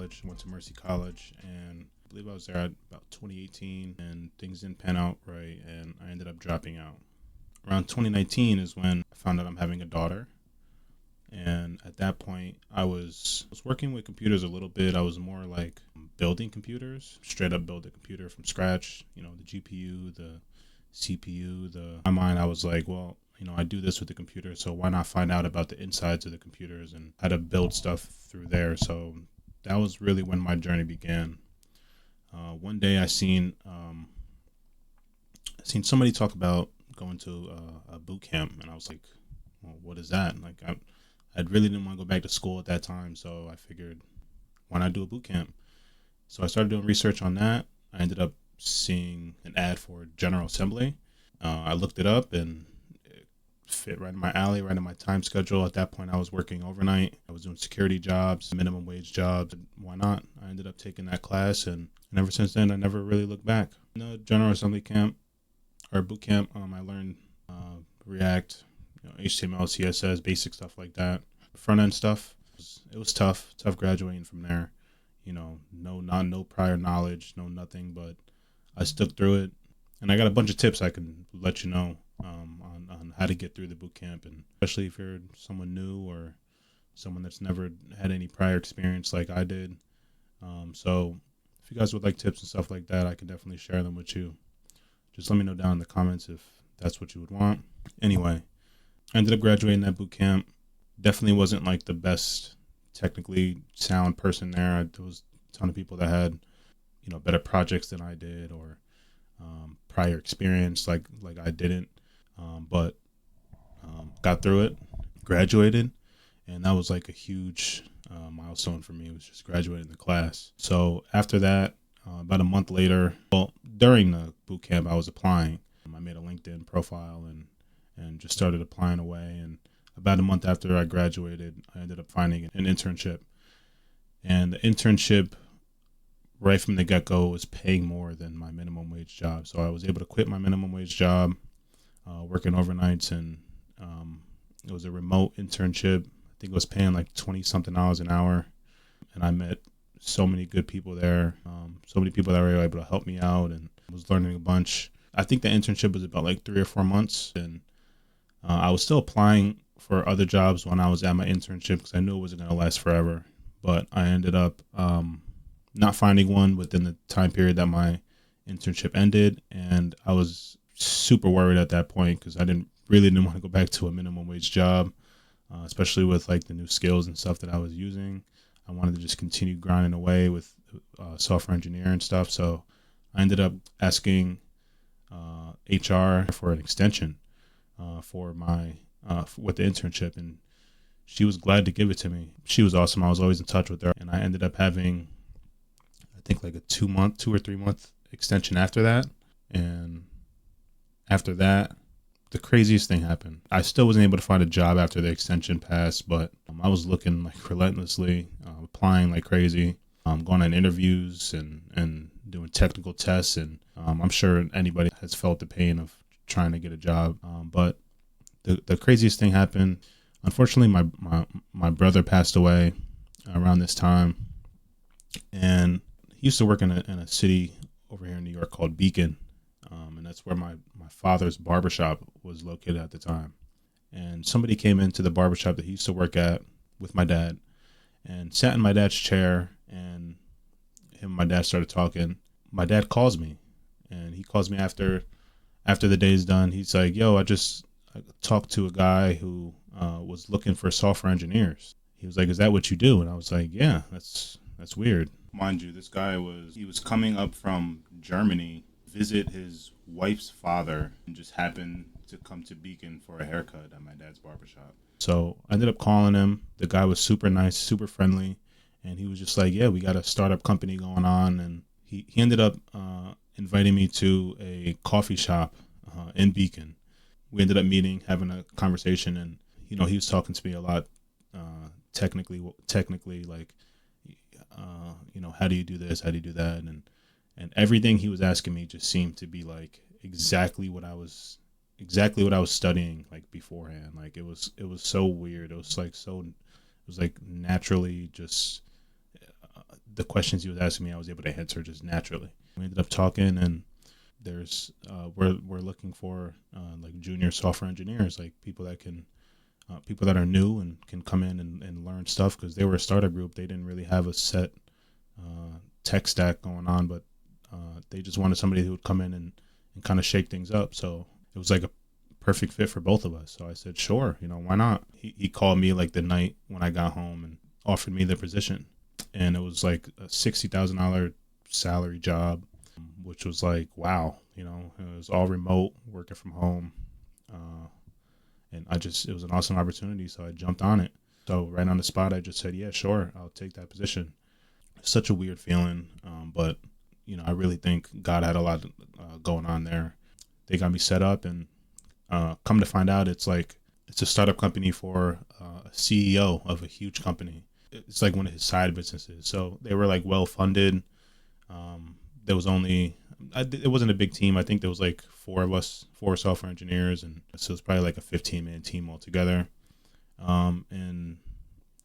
college. Went to Mercy College, and I believe I was there at about 2018, and things didn't pan out right, and I ended up dropping out. Around 2019 is when I found out I'm having a daughter, and at that point, I was working with computers a little bit. I was more like building computers, straight up build a computer from scratch. The GPU, the CPU, in my mind, I was like, well, I do this with the computer, so why not find out about the insides of the computers and how to build stuff through there? So that was really when my journey began. One day I seen somebody talk about going to a boot camp, and I was like, well, what is that? Like, I really didn't want to go back to school at that time, so I figured, why not do a boot camp? So I started doing research on that. I ended up seeing an ad for General Assembly. I looked it up, and it fit right in my alley, right in my time schedule. At that point, I was working overnight. I was doing security jobs, minimum wage jobs. Why not? I ended up taking that class, and ever since then, I never really looked back. In the General Assembly camp or boot camp, I learned React, HTML, CSS, basic stuff like that. Front end stuff, it was tough graduating from there. No prior knowledge, no nothing, but I stuck through it, and I got a bunch of tips I can let you know on how to get through the boot camp, and especially if you're someone new or someone that's never had any prior experience like I did. So if you guys would like tips and stuff like that, I can definitely share them with you. Just let me know down in the comments if that's what you would want. Anyway, I ended up graduating that boot camp. Definitely wasn't like the best technically sound person there. There was a ton of people that had, better projects than I did, or prior experience like I didn't. But got through it, graduated, and that was like a huge milestone for me. It was just graduating the class. So after that, about a month later, well, during the boot camp, I was applying. I made a LinkedIn profile and just started applying away. And about a month after I graduated, I ended up finding an internship. And the internship, right from the get-go, was paying more than my minimum wage job. So I was able to quit my minimum wage job, working overnights, and it was a remote internship. I think it was paying like 20 something dollars an hour. And I met so many good people there, so many people that were able to help me out, and was learning a bunch. I think the internship was about like 3 or 4 months, and I was still applying for other jobs when I was at my internship because I knew it wasn't going to last forever. But I ended up not finding one within the time period that my internship ended, and I was super worried at that point because I didn't want to go back to a minimum wage job, especially with like the new skills and stuff that I was using. I wanted to just continue grinding away with software engineering and stuff. So I ended up asking HR for an extension for my with the internship, and she was glad to give it to me. She was awesome. I was always in touch with her, and I ended up having, I think, like a 2 or 3 month extension after that. And after that, the craziest thing happened. I still wasn't able to find a job after the extension passed, but I was looking like relentlessly, applying like crazy, going on interviews and doing technical tests. And I'm sure anybody has felt the pain of trying to get a job. But the craziest thing happened. Unfortunately, my brother passed away around this time, and he used to work in a city over here in New York called Beacon. And that's where my father's barbershop was located at the time. And somebody came into the barbershop that he used to work at with my dad and sat in my dad's chair, and him and my dad started talking. My dad calls me, and he calls me after the day's done. He's like, yo, I talked to a guy who was looking for software engineers. He was like, is that what you do? And I was like, yeah, that's weird. Mind you, this guy was coming up from Germany visit his wife's father and just happened to come to Beacon for a haircut at my dad's barbershop. So I ended up calling him. The guy was super nice, super friendly, and he was just like, yeah, we got a startup company going on. And he ended up inviting me to a coffee shop in Beacon. We ended up meeting, having a conversation, and he was talking to me a lot technically like, how do you do this, how do you do that, and everything he was asking me just seemed to be like exactly what I was studying like beforehand. Like it was so weird. It was like naturally just the questions he was asking me, I was able to answer just naturally. We ended up talking, and there's we're looking for like junior software engineers, like people that are new and can come in and learn stuff, because they were a startup group. They didn't really have a set tech stack going on, but they just wanted somebody who would come in and kind of shake things up. So it was like a perfect fit for both of us. So I said, sure, why not? He called me like the night when I got home and offered me the position. And it was like a $60,000 salary job, which was like, wow, it was all remote, working from home. And it was an awesome opportunity. So I jumped on it. So right on the spot, I just said, yeah, sure, I'll take that position. Such a weird feeling. But, I really think God had a lot going on there. They got me set up, and come to find out, it's a startup company for a CEO of a huge company. It's like one of his side businesses. So they were like well funded. There was it wasn't a big team. I think there was like four software engineers, and so it's probably like a 15-man team altogether. And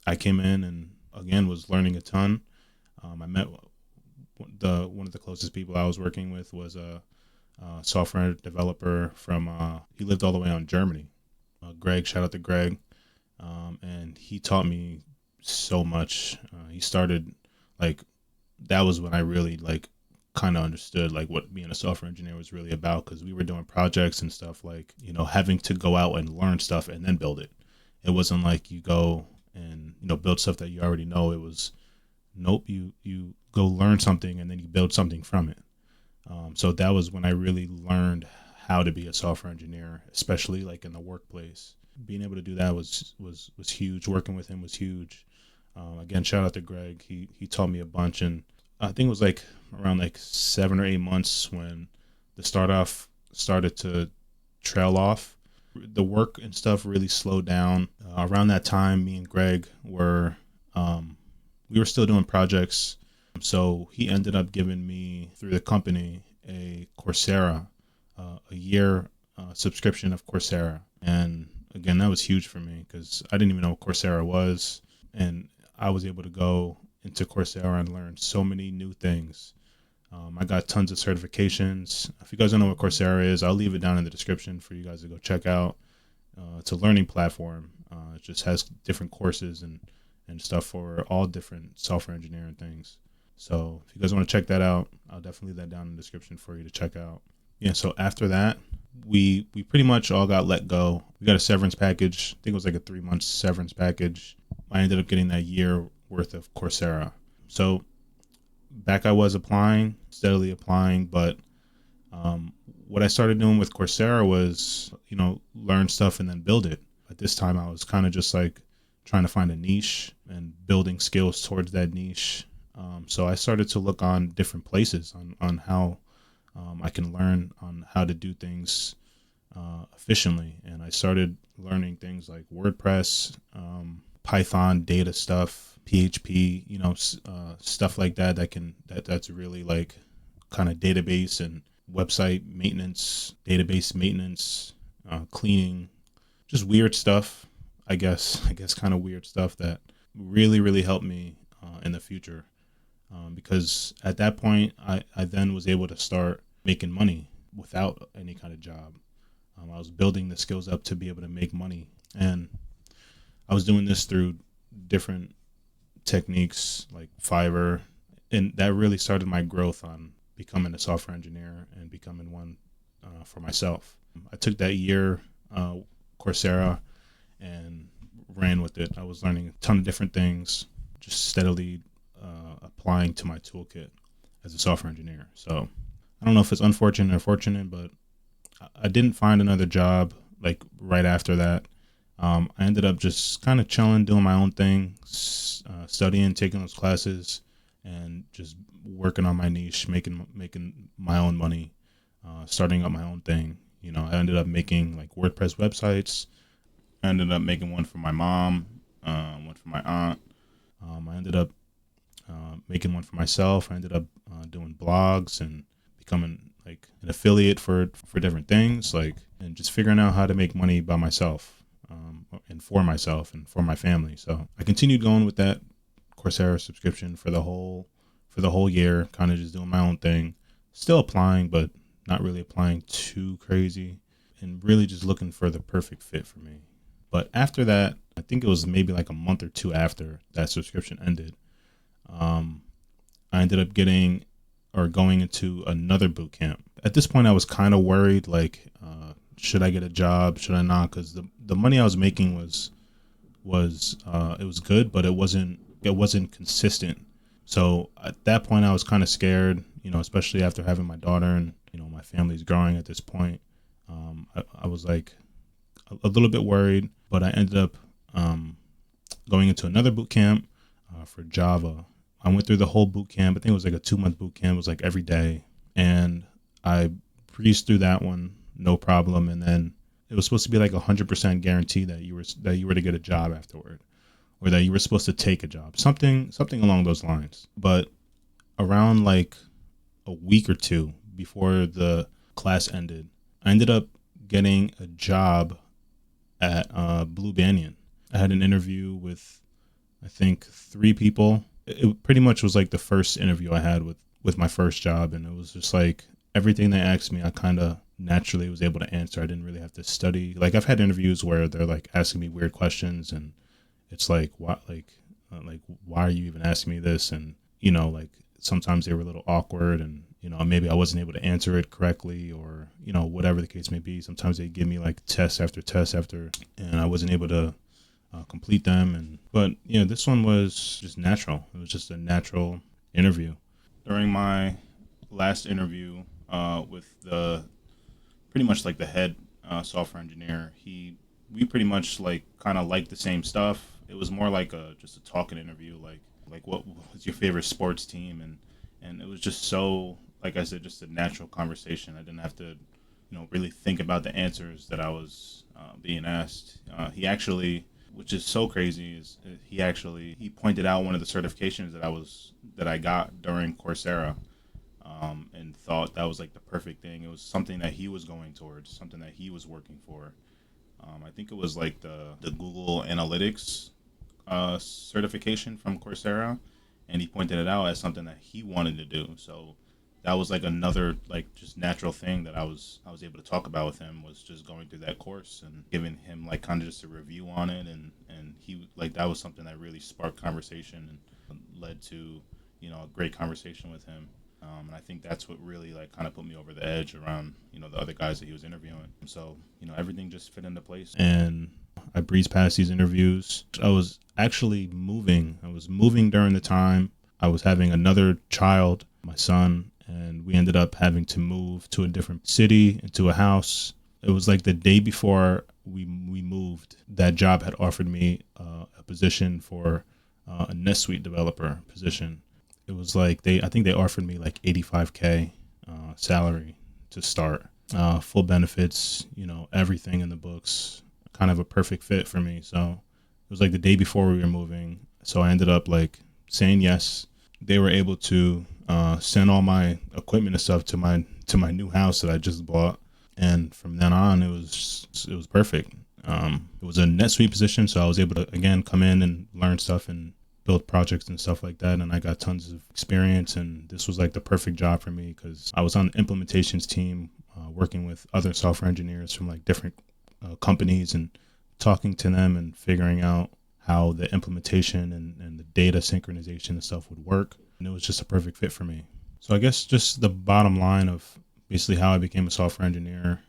I came in and again was learning a ton. I met one of the closest people I was working with was a software developer from he lived all the way out in Germany. Greg, shout out to Greg, and he taught me so much. He started like that was when I really like kind of understood like what being a software engineer was really about, because we were doing projects and stuff like having to go out and learn stuff and then build it. It wasn't like you go and build stuff that you already know. It was nope, you go learn something and then you build something from it. So that was when I really learned how to be a software engineer, especially like in the workplace. Being able to do that was huge. Working with him was huge. Again, shout out to Greg. He taught me a bunch, and I think it was like around like 7 or 8 months when the started to trail off. The work and stuff really slowed down. Around that time, me and Greg we were still doing projects. So he ended up giving me, through the company, a Coursera, a year subscription of Coursera. And again, that was huge for me because I didn't even know what Coursera was. And I was able to go into Coursera and learn so many new things. I got tons of certifications. If you guys don't know what Coursera is, I'll leave it down in the description for you guys to go check out. It's a learning platform. It just has different courses and stuff for all different software engineering things. So if you guys want to check that out, I'll definitely leave that down in the description for you to check out. Yeah, so after that, we pretty much all got let go. We got a severance package. I think it was like a 3-month severance package. I ended up getting that year worth of Coursera. So back I was steadily applying, but what I started doing with Coursera was, learn stuff and then build it. At this time, I was kind of just like trying to find a niche and building skills towards that niche. So I started to look on different places on how I can learn on how to do things efficiently. And I started learning things like WordPress, Python, data stuff, PHP, stuff like that that's really like kind of database and website maintenance, database maintenance, cleaning, just weird stuff. I guess kind of weird stuff that really, really helped me in the future. Because at that point, I then was able to start making money without any kind of job. I was building the skills up to be able to make money. And I was doing this through different techniques like Fiverr. And that really started my growth on becoming a software engineer and becoming one for myself. I took that year, Coursera, and ran with it. I was learning a ton of different things, just steadily applying to my toolkit as a software engineer. So I don't know if it's unfortunate or fortunate, but I didn't find another job like right after that. I ended up just kind of chilling, doing my own thing, studying, taking those classes, and just working on my niche, making my own money, starting up my own thing. I ended up making like WordPress websites. I ended up making one for my mom, one for my aunt. I ended up making one for myself. I ended up doing blogs and becoming like an affiliate for different things, and just figuring out how to make money by myself, and for myself and for my family. So I continued going with that Coursera subscription for the whole year, kind of just doing my own thing, still applying, but not really applying too crazy, and really just looking for the perfect fit for me. But after that, I think it was maybe like a month or two after that subscription ended, um, I ended up getting or going into another boot camp. At this point, I was kind of worried, like, should I get a job? Should I not? Because the money I was making was it was good, but it wasn't consistent. So at that point, I was kind of scared, especially after having my daughter, and my family's growing at this point. I was like a little bit worried, but I ended up going into another boot camp for Java. I went through the whole boot camp. I think it was like a 2 month boot camp. It was like every day, and I breezed through that one, no problem. And then it was supposed to be like 100% guarantee that you were to get a job afterward, or that you were supposed to take a job, something along those lines. But around like a week or two before the class ended, I ended up getting a job at Blue Banyan. I had an interview with, I think, 3 people. It pretty much was like the first interview I had with my first job, and it was just like everything they asked me, I kind of naturally was able to answer. I didn't really have to study. Like, I've had interviews where they're like asking me weird questions, and it's like, what, like why are you even asking me this? And like sometimes they were a little awkward, and maybe I wasn't able to answer it correctly, or whatever the case may be. Sometimes they give me like test after test after, and I wasn't able to complete them. But this one was just natural. It was just a natural interview. During my last interview with the pretty much like the head software engineer, we pretty much like kind of liked the same stuff. It was more like just a talking interview, like what was your favorite sports team, and it was just so, like I said, just a natural conversation. I didn't have to really think about the answers that I was being asked. He actually, which is so crazy, is he pointed out one of the certifications that I got during Coursera, and thought that was like the perfect thing. It was something that he was going towards, something that he was working for. I think it was like the Google Analytics certification from Coursera, and he pointed it out as something that he wanted to do. So that was like another like just natural thing that I was able to talk about with him, was just going through that course and giving him like kind of just a review on it, and he, like, that was something that really sparked conversation and led to a great conversation with him. And I think that's what really like kind of put me over the edge around the other guys that he was interviewing. So everything just fit into place, and I breezed past these interviews. I was actually moving. I was moving during the time I was having another child, my son, and we ended up having to move to a different city, into a house. It was like the day before we moved. That job had offered me a position for a NetSuite developer position. It was like I think they offered me like 85K salary to start, full benefits, everything in the books, kind of a perfect fit for me. So it was like the day before we were moving. So I ended up like saying yes. They were able to send all my equipment and stuff to my new house that I just bought, and from then on it was perfect. It was a NetSuite position, so I was able to again come in and learn stuff and build projects and stuff like that, and I got tons of experience, and this was like the perfect job for me because I was on the implementations team, working with other software engineers from like different companies, and talking to them and figuring out how the implementation and the data synchronization and stuff would work, and it was just a perfect fit for me. So I guess just the bottom line of basically how I became a software engineer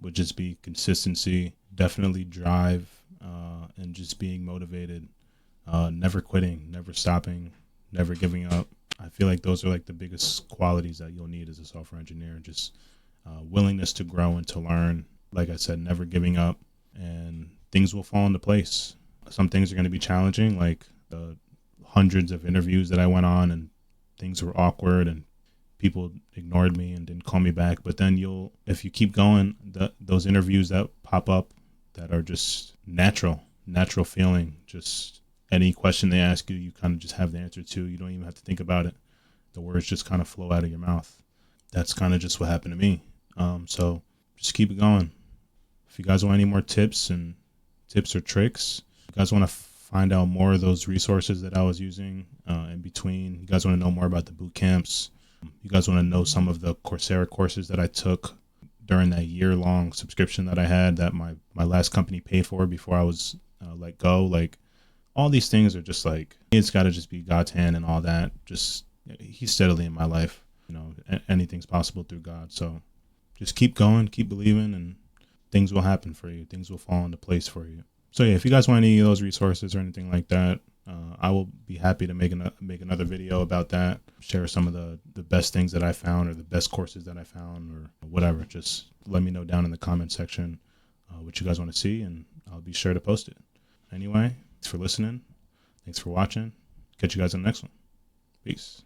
would just be consistency, definitely drive, and just being motivated. Never quitting, never stopping, never giving up. I feel like those are like the biggest qualities that you'll need as a software engineer. Just willingness to grow and to learn. Like I said, never giving up, and things will fall into place. Some things are going to be challenging, like the hundreds of interviews that I went on, and things were awkward, and people ignored me and didn't call me back. But then if you keep going, those interviews that pop up that are just natural feeling, just any question they ask you, you kind of just have the answer to. You don't even have to think about it. The words just kind of flow out of your mouth. That's kind of just what happened to me. So just keep it going. If you guys want any more tips or tricks, if you guys want to find out more of those resources that I was using in between. You guys want to know more about the boot camps. You guys want to know some of the Coursera courses that I took during that year-long subscription that I had that my last company paid for before I was let go. Like, all these things are just like, it's got to just be God's hand and all that. Just, he's steadily in my life. You know, anything's possible through God. So just keep going, keep believing, and things will happen for you. Things will fall into place for you. So yeah, if you guys want any of those resources or anything like that, I will be happy to make another video about that. Share some of the best things that I found, or the best courses that I found, or whatever. Just let me know down in the comment section what you guys want to see, and I'll be sure to post it. Anyway, thanks for listening. Thanks for watching. Catch you guys in the next one. Peace.